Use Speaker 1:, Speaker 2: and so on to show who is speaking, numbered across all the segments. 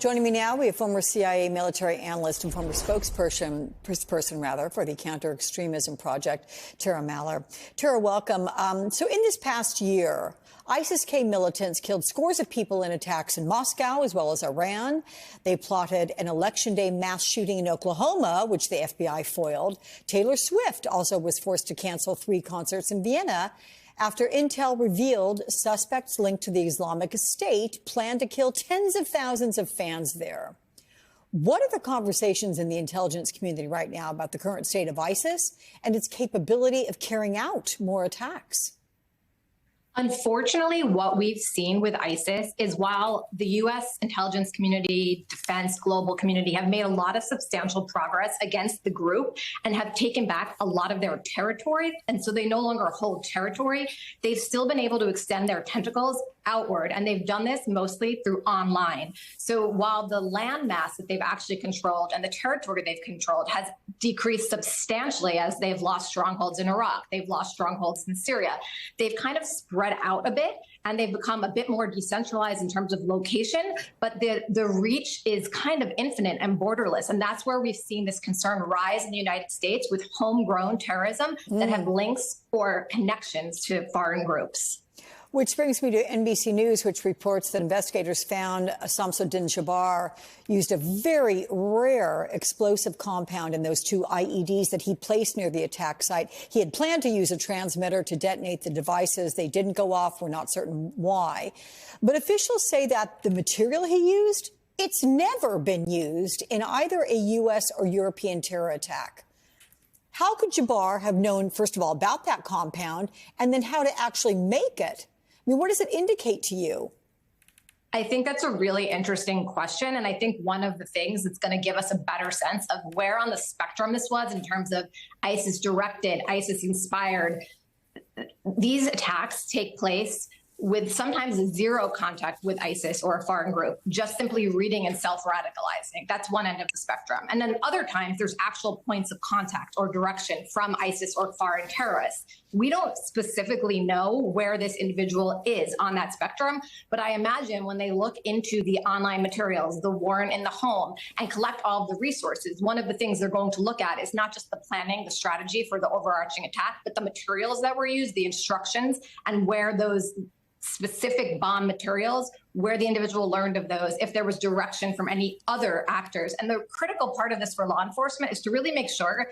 Speaker 1: Joining me now, we have former CIA military analyst and former spokesperson for the Counter-Extremism Project, Tara Maller. Tara, welcome. So in this past year, ISIS-K militants killed scores of people in attacks in Moscow as well as Iran. They plotted an election day mass shooting in Oklahoma, which the FBI foiled. Taylor Swift also was forced to cancel 3 concerts in Vienna after intel revealed suspects linked to the Islamic State planned to kill tens of thousands of fans there. What are the conversations in the intelligence community right now about the current state of ISIS and its capability of carrying out more attacks?
Speaker 2: Unfortunately, what we've seen with ISIS is while the U.S. intelligence community, defense, global community have made a lot of substantial progress against the group and have taken back a lot of their territory, and so they no longer hold territory, they've still been able to extend their tentacles outward, and they've done this mostly through online. So while the landmass that they've actually controlled and the territory they've controlled has decreased substantially as they've lost strongholds in Iraq, they've lost strongholds in Syria, they've kind of spread out a bit and they've become a bit more decentralized in terms of location, but the reach is kind of infinite and borderless. And that's where we've seen this concern rise in the United States with homegrown terrorism that have links or connections to foreign groups.
Speaker 1: Which brings me to NBC News, which reports that investigators found Samsudin Jabbar used a very rare explosive compound in those 2 IEDs that he placed near the attack site. He had planned to use a transmitter to detonate the devices. They didn't go off. We're not certain why. But officials say that the material he used, it's never been used in either a U.S. or European terror attack. How could Jabbar have known, first of all, about that compound and then how to actually make it? I mean, what does it indicate to you?
Speaker 2: I think that's a really interesting question. And I think one of the things that's going to give us a better sense of where on the spectrum this was in terms of ISIS directed, ISIS inspired. These attacks take place with sometimes zero contact with ISIS or a foreign group, just simply reading and self-radicalizing. That's one end of the spectrum. And then other times there's actual points of contact or direction from ISIS or foreign terrorists. We don't specifically know where this individual is on that spectrum, but I imagine when they look into the online materials, the warrant in the home, and collect all of the resources, one of the things they're going to look at is not just the planning, the strategy for the overarching attack, but the materials that were used, the instructions, and where those specific bomb materials, where the individual learned of those, if there was direction from any other actors. And the critical part of this for law enforcement is to really make sure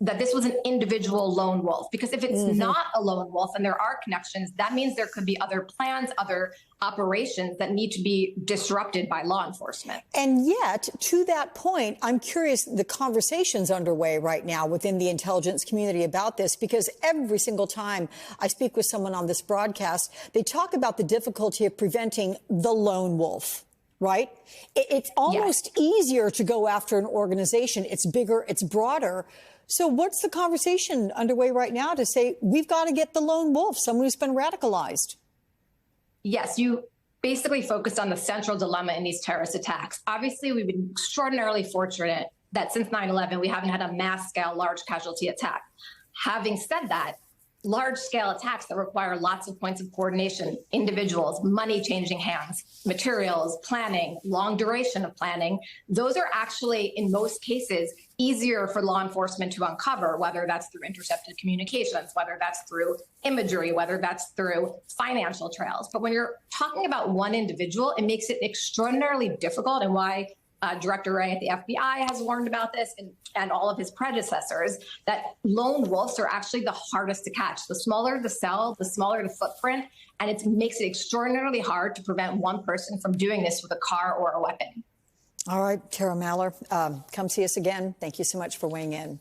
Speaker 2: that this was an individual lone wolf, because if it's not a lone wolf and there are connections, that means there could be other plans, other operations that need to be disrupted by law enforcement.
Speaker 1: And yet, to that point, I'm curious, the conversation's underway right now within the intelligence community about this, because every single time I speak with someone on this broadcast, they talk about the difficulty of preventing the lone wolf. Right? It's almost easier to go after an organization. It's bigger, it's broader. So what's the conversation underway right now to say we've got to get the lone wolf, someone who's been radicalized?
Speaker 2: Yes, you basically focused on the central dilemma in these terrorist attacks. Obviously, we've been extraordinarily fortunate that since 9/11, we haven't had a mass-scale, large casualty attack. Having said that, large-scale attacks that require lots of points of coordination, individuals, money changing hands, materials, planning, long duration of planning, those are actually, in most cases, easier for law enforcement to uncover, whether that's through intercepted communications, whether that's through imagery, whether that's through financial trails. But when you're talking about one individual, it makes it extraordinarily difficult, and why Director Wray at the FBI has warned about this, and all of his predecessors, that lone wolves are actually the hardest to catch. The smaller the cell, the smaller the footprint, and it makes it extraordinarily hard to prevent one person from doing this with a car or a weapon.
Speaker 1: All right, Tara Maller, come see us again. Thank you so much for weighing in.